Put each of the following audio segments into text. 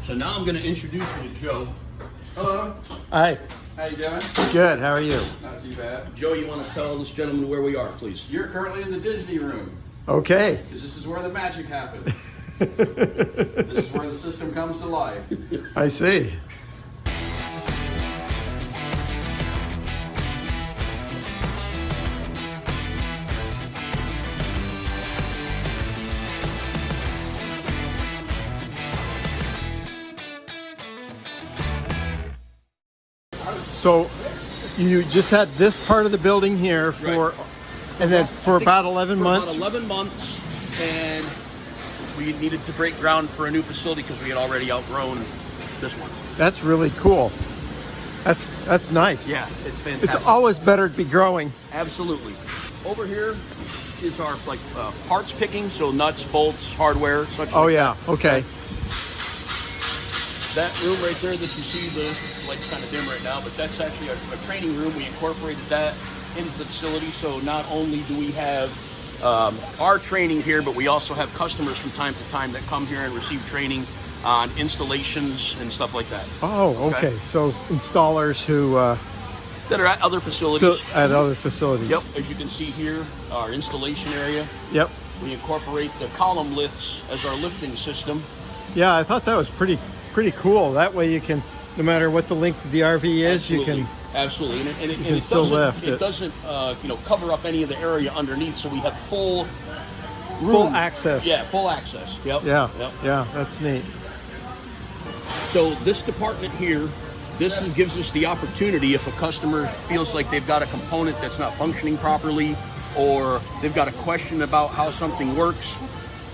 So now I'm going to introduce you to Joe. Hello. Hi. How you doing? Good. How are you? Not too bad. Joe, you want to tell this gentleman where we are, please? You're currently in the Disney room. Okay. Because this is where the magic happens. This is where the system comes to life. I see. So you just had this part of the building here for, Right. and then for about 11 months? About 11 months, and we needed to break ground for a new facility because we had already outgrown this one. That's really cool. That's nice. Yeah, it's fantastic. It's always better to be growing. Absolutely. Over here is our parts picking, so nuts, bolts, hardware, such. Oh yeah. Okay. That room right there that you see, the light's kind of dim right now, but that's actually a training room. We incorporated that into the facility, so not only do we have our training here, but we also have customers from time to time that come here and receive training on installations and stuff like that. Oh, okay. So installers who that are at other facilities. at other facilities. Yep. As you can see here, our installation area. Yep. We incorporate the column lifts as our lifting system. Yeah, I thought that was pretty cool. That way you can, no matter what the length of the RV is, Absolutely. you can absolutely, and can it still doesn't, lift it doesn't cover up any of the area underneath, so we have full access. Yeah, full access. Yep. Yeah. Yep. Yeah, that's neat. So this department here, gives us the opportunity if a customer feels like they've got a component that's not functioning properly, or they've got a question about how something works,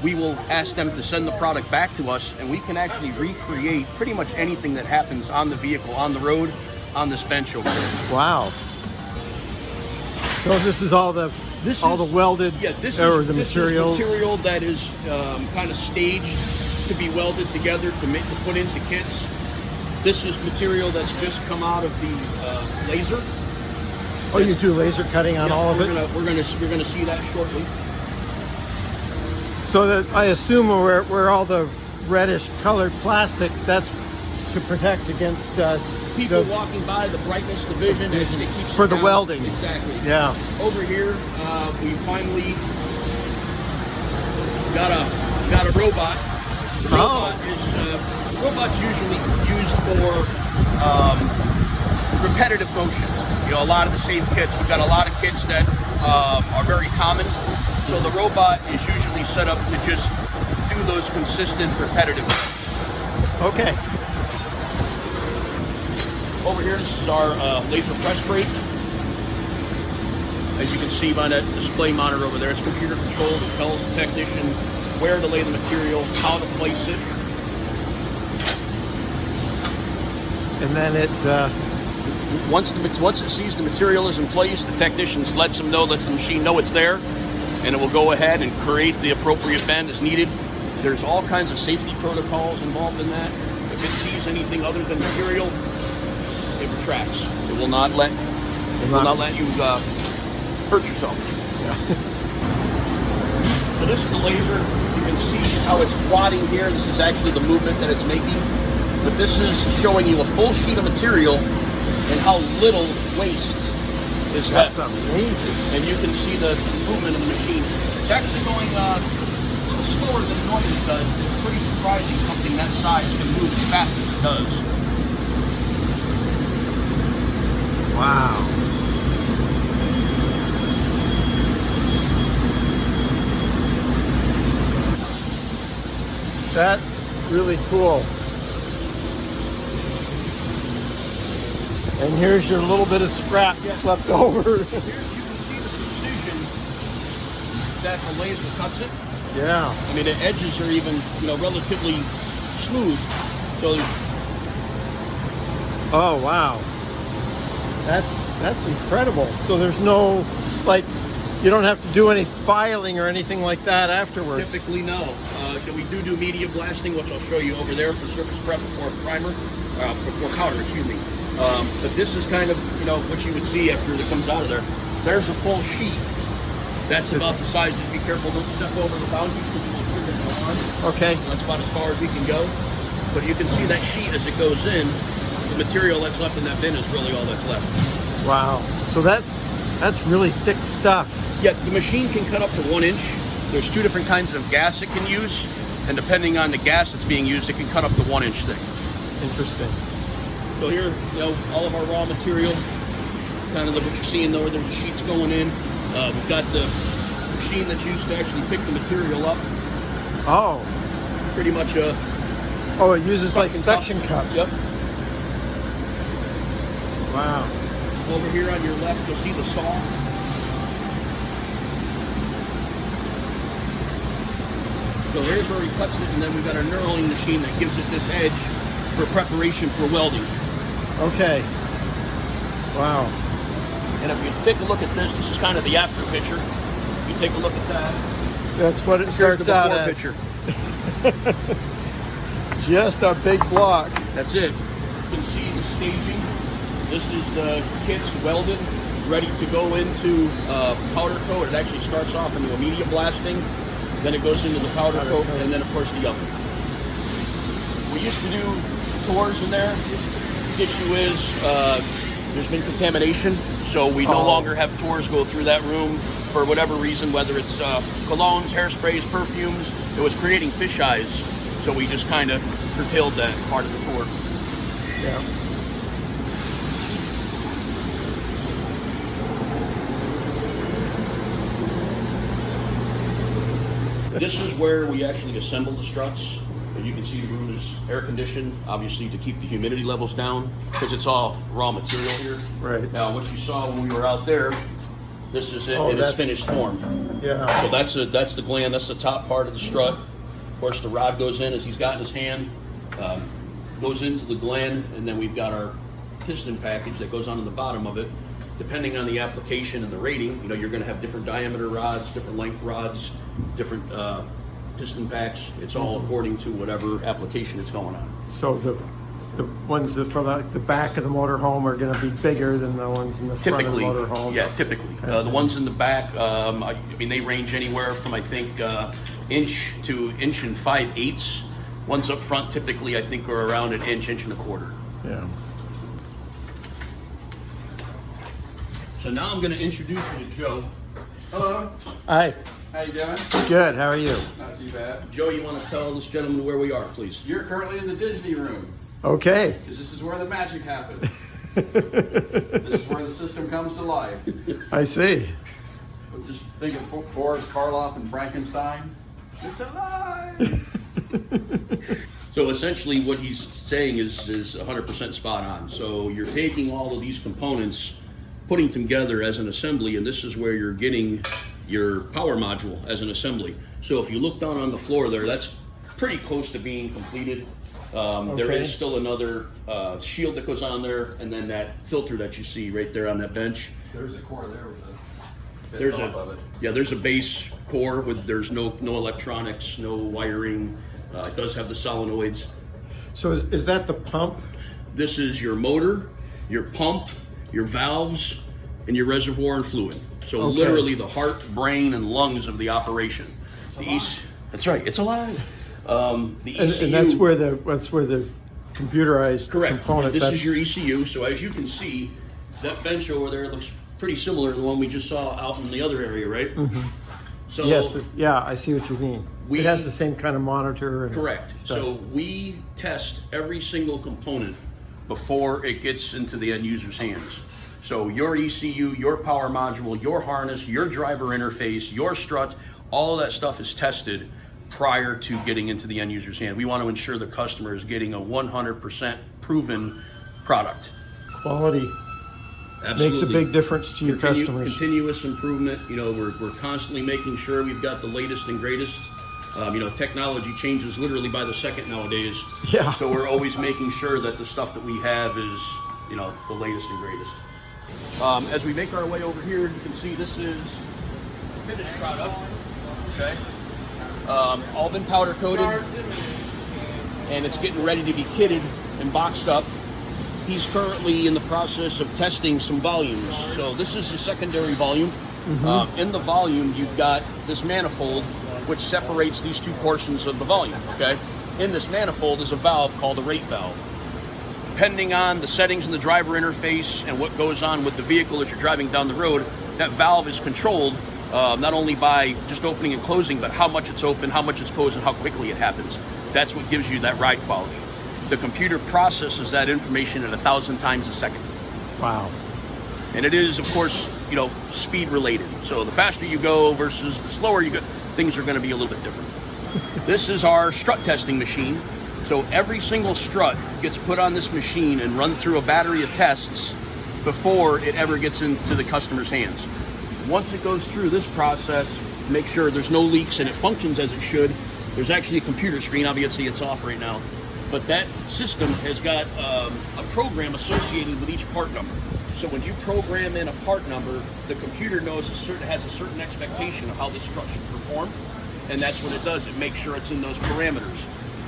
we will ask them to send the product back to us, and we can actually recreate pretty much anything that happens on the vehicle, on the road, on this bench over there. Wow. So this is all the welded, this or the is materials. Material that is kind of staged to be welded together to put into kits. This is material that's just come out of the laser. Oh, you do laser cutting on all of it? We're gonna see that shortly. So that I assume where all the reddish colored plastic, that's to protect against people walking by, the brightness division, it keeps for the down. welding. Exactly. Yeah. Over here, we finally got a robot. The robot's usually used for repetitive functions. You know, a lot of the same kits. We've got a lot of kits that are very common. So the robot is usually set up to just do those consistent, repetitive things. Okay. Over here, this is our laser press brake. As you can see by that display monitor over there, it's computer controlled. It tells the technician where to lay the material, how to place it. And then it once it sees the material is in place, the technician lets the machine know it's there, and it will go ahead and create the appropriate bend as needed. There's all kinds of safety protocols involved in that. If it sees anything other than material, it retracts. It will not let you hurt yourself. Yeah. So this is the laser. You can see how it's plotting here. This is actually the movement that it's making. But this is showing you a full sheet of material and how little waste is left. That's amazing. And you can see the movement of the machine. It's actually going a little slower than it normally does. It's pretty surprising something that size can move as fast as it does. Wow. That's really cool. And here's your little bit of scrap left over. Here you can see the precision that the laser cuts it. Yeah. I mean, the edges are even, relatively smooth. So, oh wow. That's incredible. So there's no, you don't have to do any filing or anything like that afterwards. Typically, no. We do media blasting, which I'll show you over there for surface prep before primer, before powder, excuse me. But this is kind of, what you would see after it comes out of there. There's a full sheet. That's about the size. Just be careful, don't step over the boundaries because you will trigger the alarm. Okay. That's about as far as we can go. But you can see that sheet as it goes in, the material that's left in that bin is really all that's left. Wow. So that's really thick stuff. Yeah, the machine can cut up to 1 inch. There's 2 different kinds of gas it can use, and depending on the gas that's being used, it can cut up to 1 inch thick. Interesting. So here, all of our raw material, kind of what you're seeing there, the sheets going in. We've got the machine that's used to actually pick the material up. Oh. Pretty much Oh, it uses like suction cups. Yep. Wow. Over here on your left, you'll see the saw. So here's where he cuts it, and then we've got our knurling machine that gives it this edge for preparation for welding. Okay. Wow. And if you take a look at this is kind of the after picture. If you take a look at that, That's what it starts out as. picture. Just a big block. That's it. You can see the staging. This is the kits welded, ready to go into powder coat. It actually starts off into immediate blasting, then it goes into the powder coat, and then of course the oven. We used to do tours in there. The issue is there's been contamination, so we no longer have tours go through that room for whatever reason, whether it's colognes, hairsprays, perfumes. It was creating fish eyes, so we just kind of curtailed that part of the tour. Yeah. This is where we actually assemble the struts. And you can see the room is air conditioned, obviously to keep the humidity levels down, because it's all raw material here. Right. Now, what you saw when we were out there, this is it in its finished form. Yeah. So that's the gland. That's the top part of the strut. Of course, the rod goes in as he's got in his hand, goes into the gland, and then we've got our piston package that goes on in the bottom of it. Depending on the application and the rating, you're going to have different diameter rods, different length rods, different piston packs. It's all according to whatever application it's going on. So the ones that for the back of the motorhome are going to be bigger than the ones in the front of the motorhome? Yeah, typically. The ones in the back, I mean, they range anywhere from, I think, inch to 1 5/8. Ones up front typically, I think, are around 1 inch, 1.25 inches. Yeah. So now I'm going to introduce you to Joe. Hello. Hi. How you doing? Good. How are you? Not too bad. Joe, you want to tell this gentleman where we are, please? You're currently in the Disney room Okay. because this is where the magic happens. This is where the system comes to life. I see. But just think of Boris Karloff and Frankenstein. It's alive. So essentially what he's saying is 100% spot on. So you're taking all of these components, putting them together as an assembly, and this is where you're getting your power module as an assembly. So if you look down on the floor there, that's pretty close to being completed. There is still another shield that goes on there, and then that filter that you see right there on that bench. There's a core there with a There's off of it. there's a base core with there's no electronics, no wiring. It does have the solenoids. So is that the pump? This is your motor, your pump, your valves, and your reservoir and fluid. So literally the heart, brain, and lungs of the operation. That's right. It's alive. The ECU, And that's where the computerized component. This is your ECU. So as you can see, that bench over there looks pretty similar to the one we just saw out in the other area, right? Mm-hmm. So Yes. Yeah, I see what you mean. It has the same kind of monitor. And correct. stuff. So we test every single component before it gets into the end user's hands. So your ECU, your power module, your harness, your driver interface, your strut, all of that stuff is tested prior to getting into the end user's hand. We want to ensure the customer is getting a 100% proven product. Quality Absolutely. makes a big difference to your customers. Continuous improvement. We're constantly making sure we've got the latest and greatest. Technology changes literally by the second nowadays. Yeah. So we're always making sure that the stuff that we have is, the latest and greatest. As we make our way over here, you can see this is the finished product. Okay. All been powder coated, and it's getting ready to be kitted and boxed up. He's currently in the process of testing some volumes. So this is the secondary volume. Mm-hmm. In the volume, you've got this manifold which separates these two portions of the volume, okay? in this manifold is a valve called a rate valve. Depending on the settings in the driver interface and what goes on with the vehicle as you're driving down the road, that valve is controlled not only by just opening and closing, but how much it's open, how much it's closed, and how quickly it happens. That's what gives you that ride quality. The computer processes that information at 1,000 times a second. Wow. And it is, of course, speed related. So the faster you go versus the slower you go, things are going to be a little bit different. This is our strut testing machine. So every single strut gets put on this machine and run through a battery of tests before it ever gets into the customer's hands. Once it goes through this process, make sure there's no leaks and it functions as it should. There's actually a computer screen. Obviously it's off right now, but that system has got a program associated with each part number. So when you program in a part number, the computer knows has a certain expectation of how this strut should perform, and that's what it does. It makes sure it's in those parameters.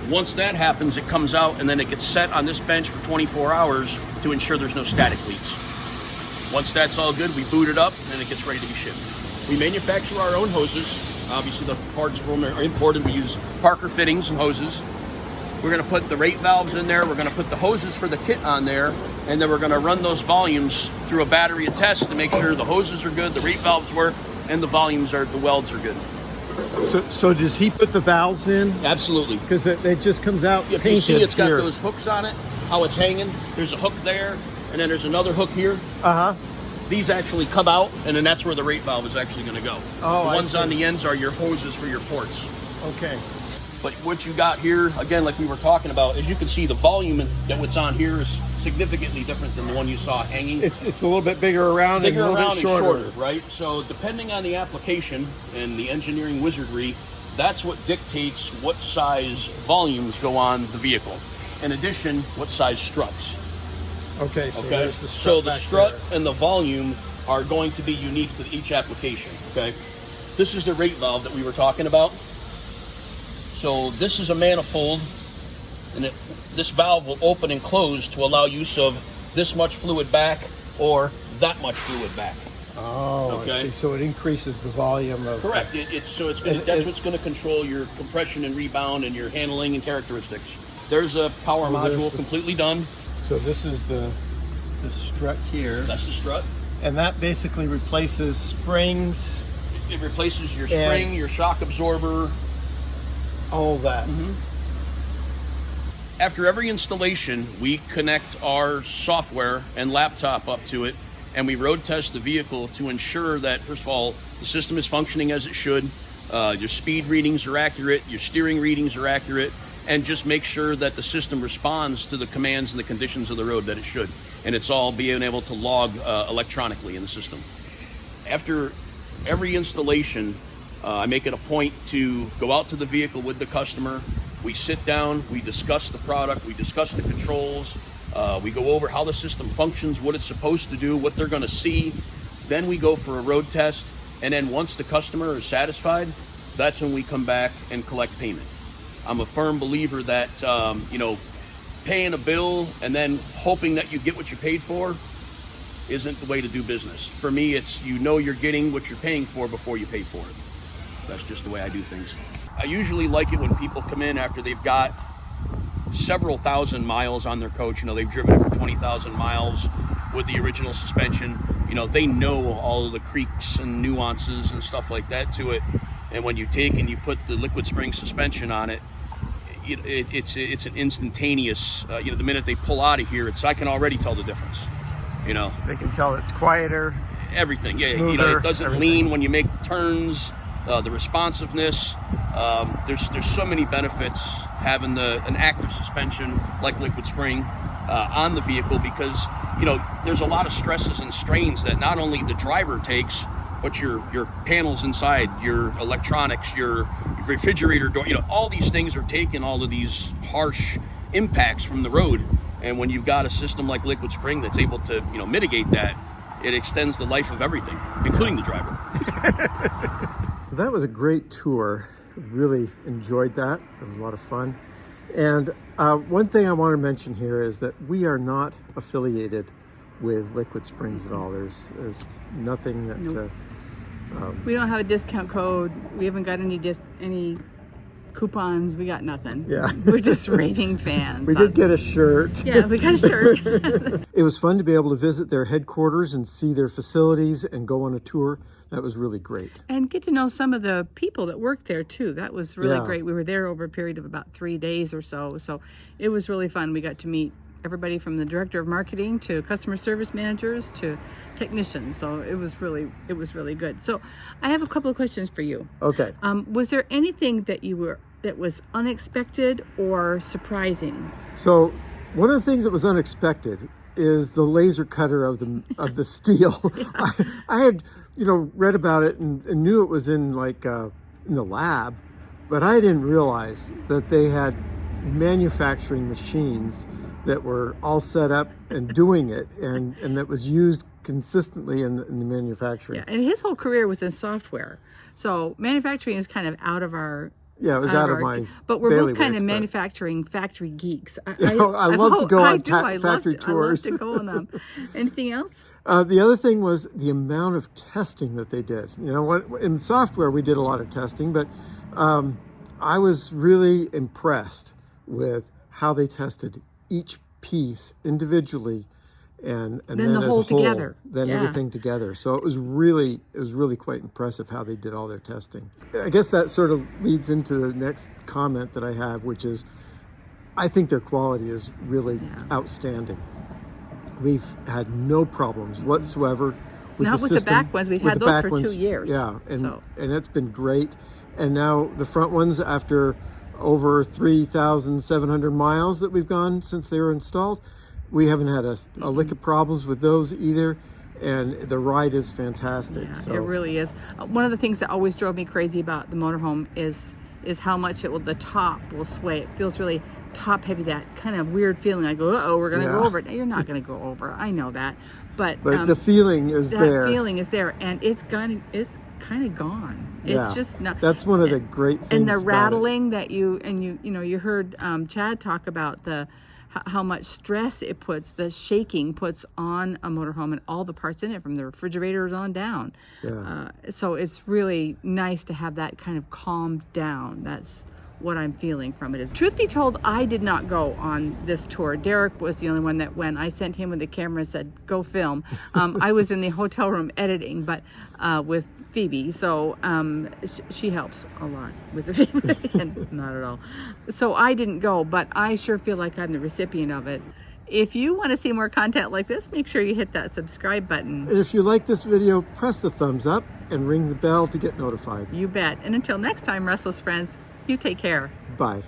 Once that happens, it comes out and then it gets set on this bench for 24 hours to ensure there's no static leaks. Once that's all good, we boot it up and it gets ready to be shipped. We manufacture our own hoses. Obviously the parts for them are imported. We use Parker fittings and hoses. We're going to put the rate valves in there. We're going to put the hoses for the kit on there, and then we're going to run those volumes through a battery of tests to make sure the hoses are good, the rate valves work, and the welds are good. So does he put the valves in? Absolutely. Because it just comes out If painted you see it's got here. those hooks on it, how it's hanging, there's a hook there, and then there's another hook here. Uh-huh. These actually come out, and then that's where the rate valve is actually going to go. Oh, the ones I see. on the ends are your hoses for your ports. Okay. But what you got here, again, like we were talking about, as you can see, the volume that what's on here is significantly different than the one you saw hanging. It's a little bit bigger around and a little bit shorter. Right? So depending on the application and the engineering wizardry, that's what dictates what size volumes go on the vehicle. In addition, what size struts. Okay, so Okay, there's the strut so the back strut there. and the volume are going to be unique to each application. Okay, this is the rate valve that we were talking about. So this is a manifold, and this valve will open and close to allow use of this much fluid back or that much fluid back. Oh, Okay. I see. So it increases the volume of... Correct. That's what's going to control your compression and rebound and your handling and characteristics. There's a power module completely done. So this is the strut here. That's the strut. And that basically replaces springs, It replaces your spring, your shock absorber. all of that. After every installation, we connect our software and laptop up to it, and we road test the vehicle to ensure that, first of all, the system is functioning as it should, your speed readings are accurate, your steering readings are accurate, and just make sure that the system responds to the commands and the conditions of the road that it should. And it's all being able to log electronically in the system. After every installation, I make it a point to go out to the vehicle with the customer. We sit down, we discuss the product, we discuss the controls, we go over how the system functions, what it's supposed to do, what they're going to see. Then we go for a road test, and then once the customer is satisfied, that's when we come back and collect payment. I'm a firm believer that paying a bill and then hoping that you get what you paid for isn't the way to do business. For me, it's you're getting what you're paying for before you pay for it. That's just the way I do things. I usually like it when people come in after they've got several thousand miles on their coach. They've driven it for 20,000 miles with the original suspension. They know all of the creaks and nuances and stuff like that to it. And when you take and you put the LiquidSpring suspension on it, it's an instantaneous. The minute they pull out of here, I can already tell the difference. They can tell it's quieter. Everything, smoother, it doesn't lean when you make the turns. The responsiveness. There's so many benefits having an active suspension like LiquidSpring on the vehicle, because there's a lot of stresses and strains that not only the driver takes, but your panels inside, your electronics, your refrigerator door, all these things are taking all of these harsh impacts from the road. And when you've got a system like LiquidSpring that's able to mitigate that, it extends the life of everything, including the driver. So that was a great tour. Really enjoyed that. It was a lot of fun. And one thing I want to mention here is that we are not affiliated with Liquid Springs at all. There's nothing that... We don't have a discount code. We haven't got any coupons. We got nothing. Yeah. We're just raving fans. We did get a shirt. Yeah, we got a shirt. It was fun to be able to visit their headquarters and see their facilities and go on a tour. That was really great. And get to know some of the people that work there too. That was really Yeah. great. We were there over a period of about 3 days or so. So it was really fun. We got to meet everybody from the director of marketing to customer service managers to technicians. So it was really good. So I have a couple of questions for you. Okay. Was there anything that was unexpected or surprising? So one of the things that was unexpected is the laser cutter of the steel. I had read about it and knew it was in in the lab, but I didn't realize that they had manufacturing machines that were all set up and doing it, and that was used consistently in the manufacturing. Yeah, and his whole career was in software, so manufacturing is kind of out of our. Yeah, it was out of my. But we're both kind bailiwick, of but- manufacturing factory geeks. I love to go on I factory tours. I love to go on them. Anything else? The other thing was the amount of testing that they did. In software we did a lot of testing, but I was really impressed with how they tested each piece individually, and then the as whole a whole, together. then Yeah. everything together. So it was really quite impressive how they did all their testing. I guess that sort of leads into the next comment that I have, which is I think their quality is really outstanding. We've had no problems whatsoever with Not the with system. the back ones. We've With had the those back for ones, 2 years. Yeah, and So. it's been great. And now the front ones, after over 3,700 miles that we've gone since they were installed, we haven't had a lick of problems with those either. And the ride is fantastic. Yeah, So it really is. One of the things that always drove me crazy about the motorhome is how much the top will sway. It feels really top heavy, that kind of weird feeling. I go, uh-oh, we're going to go over it. No, you're not going to go over. I know that. But the feeling is there. That feeling is there, and it's kind of gone. Yeah, It's just not. That's one of the great things. And the about it. rattling that you heard Chad talk about how much stress the shaking puts on a motorhome and all the parts in it, from the refrigerators on down. Yeah. So it's really nice to have that kind of calmed down. That's what I'm feeling from it. Truth be told, I did not go on this tour. Derrick was the only one that went. I sent him with the camera and said, go film. I was in the hotel room editing, but with Phoebe. So she helps a lot with the Phoebe. And not at all. So I didn't go, but I sure feel like I'm the recipient of it. If you want to see more content like this, make sure you hit that subscribe button. And if you like this video, press the thumbs up and ring the bell to get notified. You bet. And until next time, Restless Friends, you take care. Bye.